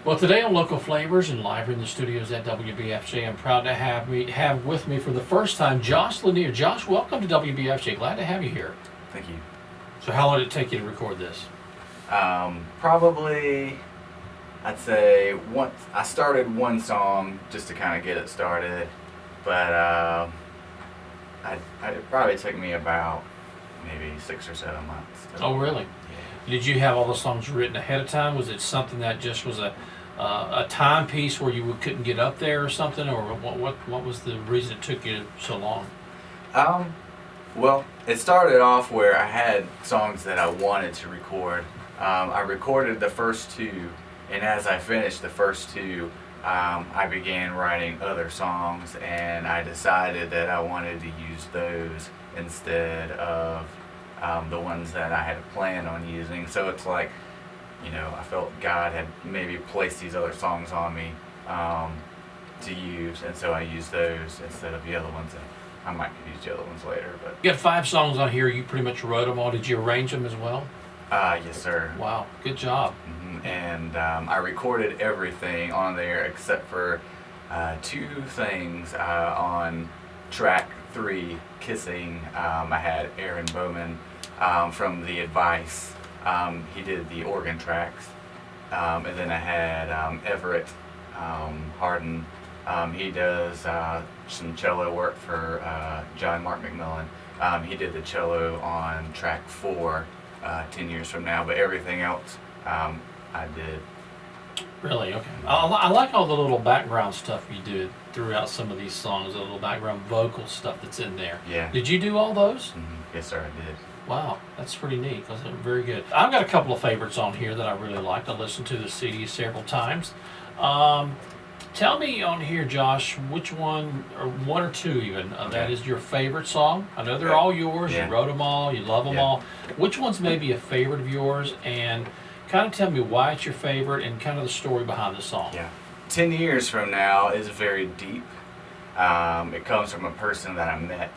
Well, today on Local Flavors and live in the studios at WBFJ, I'm proud to have with me for the first time Josh Lanier. Josh, welcome to WBFJ. Glad to have you here. Thank you. So, how long did it take you to record this? Probably, I'd say once I started one song just to kind of get it started, but it probably took me about maybe 6 or 7 months. Oh, really? Yeah. Did you have all the songs written ahead of time? Was it something that just was a timepiece where you couldn't get up there or something, or what was the reason it took you so long? Well, it started off where I had songs that I wanted to record. I recorded the first two, and as I finished the first two, I began writing other songs, and I decided that I wanted to use those instead of the ones that I had planned on using. So it's like, I felt God had maybe placed these other songs on me to use, and so I used those instead of the other ones. And I might use the other ones later, but You got 5 songs on here. You pretty much wrote them all. Did you arrange them as well? yes, sir. Wow, good job. And I recorded everything on there except for 2 things. On track 3, Kissing, I had Aaron Bowman from The Advice. He did the organ tracks. And then I had Everett Harden. He does some cello work for John Mark McMillan. He did the cello on track 4, 10 years from now, but everything else I did. Really? Okay. I like all the little background stuff you did throughout some of these songs, the little background vocal stuff that's in there. Yeah. Did you do all those? Yes, sir, I did. Wow, that's pretty neat. Those are very good. I've got a couple of favorites on here that I really liked. I listened to the CD several times. Tell me on here, Josh, which one, or 1 or 2 even, that is your favorite song? I know they're all yours. Yeah. You wrote them all. You love them all. Which one's maybe a favorite of yours? And kind of tell me why it's your favorite and kind of the story behind the song. Yeah. 10 years from now is very deep. It comes from a person that I met,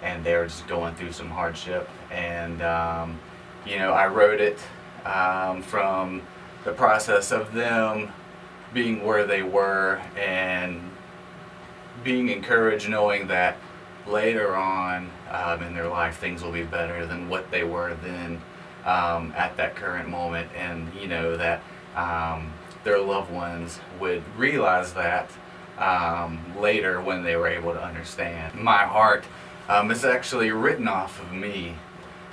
and they were just going through some hardship. And, I wrote it from the process of them being where they were and being encouraged, knowing that later on in their life things will be better than what they were then at that current moment, and that their loved ones would realize that later when they were able to understand. My heart is actually written off of me.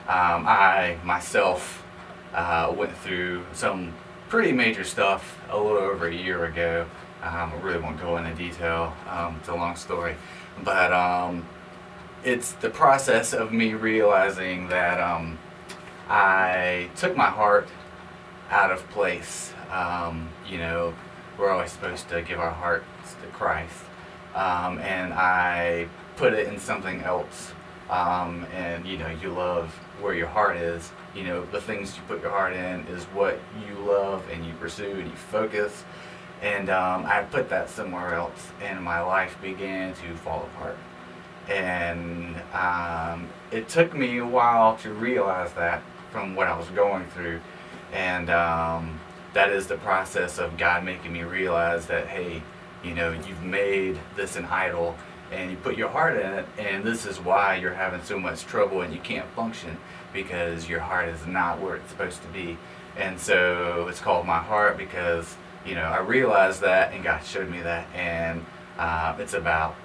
I myself went through some pretty major stuff a little over a year ago. I really won't go into detail. It's a long story, but it's the process of me realizing that I took my heart out of place. We're always supposed to give our hearts to Christ, and I put it in something else. And you love where your heart is. The things you put your heart in is what you love and you pursue and you focus. And I put that somewhere else, and my life began to fall apart. And it took me a while to realize that from what I was going through. And that is the process of God making me realize that, hey, you've made this an idol, and you put your heart in it, and this is why you're having so much trouble and you can't function, because your heart is not where it's supposed to be. And so it's called My Heart because I realized that, and God showed me that, and it's about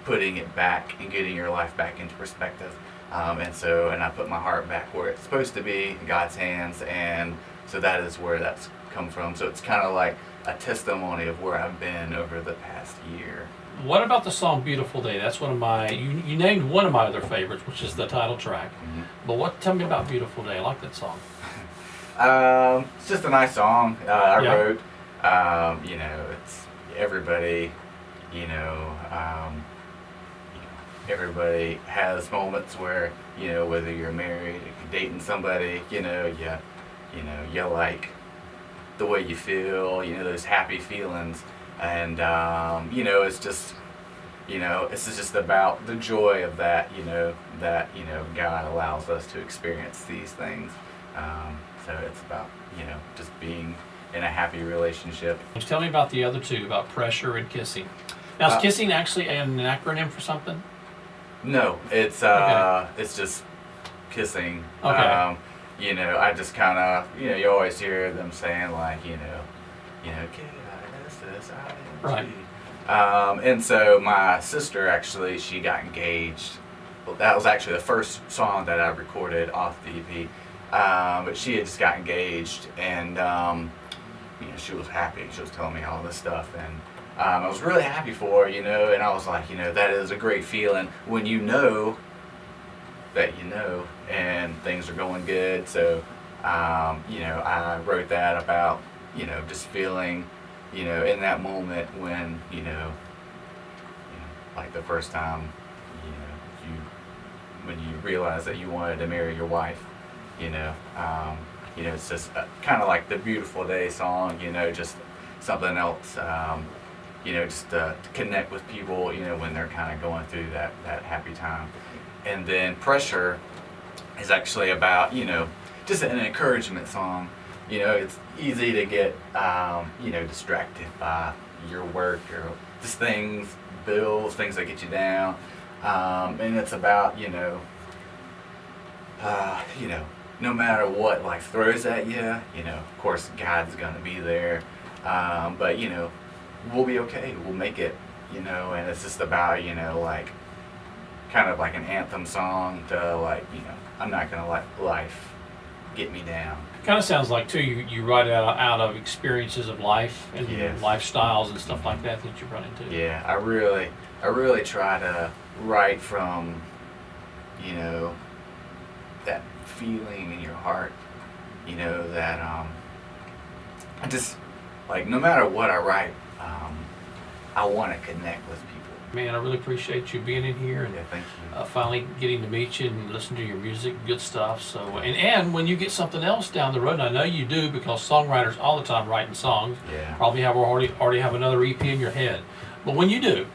putting it back and getting your life back into perspective. And I put my heart back where it's supposed to be, in God's hands, and so that is where that's come from. So it's kind of like a testimony of where I've been over the past year. What about the song Beautiful Day? That's one of my, you named one of my other favorites, which is the title track. But tell me about Beautiful Day. I like that song. It's just a nice song I wrote. It's everybody, everybody has moments where, whether you're married, dating somebody, you like the way you feel, those happy feelings. And, it's just, this is just about the joy of that, that, God allows us to experience these things. So it's about, just being in a happy relationship. Tell me about the other two, about pressure and kissing. Now, is kissing actually an acronym for something? No, it's Okay. it's just kissing. Okay. You know, I just kind of, you know, you always hear them saying like, K-I-S-S-I-N-G. Right. And so my sister actually, she got engaged. Well, that was actually the first song that I recorded off the EP. But she had just got engaged, and she was happy. She was telling me all this stuff, and I was really happy for her, and I was like, that is a great feeling when you know that and things are going good. So, I wrote that about, just feeling, in that moment when, like the first time, when you realize that you wanted to marry your wife, it's just kind of like the Beautiful Day song, just something else, just to connect with people, when they're kind of going through that happy time. And then Pressure is actually about, just an encouragement song. It's easy to get, distracted by your work or just things, bills, things that get you down. And it's about, no matter what life throws at you, of course God's gonna be there. But we'll be okay. We'll make it. And it's just about, like kind of like an anthem song to like, I'm not gonna let life get me down. Kind of sounds like too. You write it out of experiences of life and Yes. lifestyles and stuff like that you run into. Yeah, I really try to write from, that feeling in your heart, that I just like no matter what I write, I want to connect with people. Man, I really appreciate you being in here and Yeah, thank you. finally getting to meet you and listen to your music. Good stuff. So, and when you get something else down the road, and I know you do because songwriters all the time writing songs. Yeah. Probably already have another EP in your head. But when you do,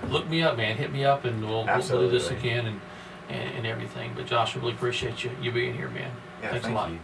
look me up, man. Hit me up, and we'll do this Absolutely. again and everything. But Josh, I really appreciate you being here, man. Yeah, Thanks a thank lot. you.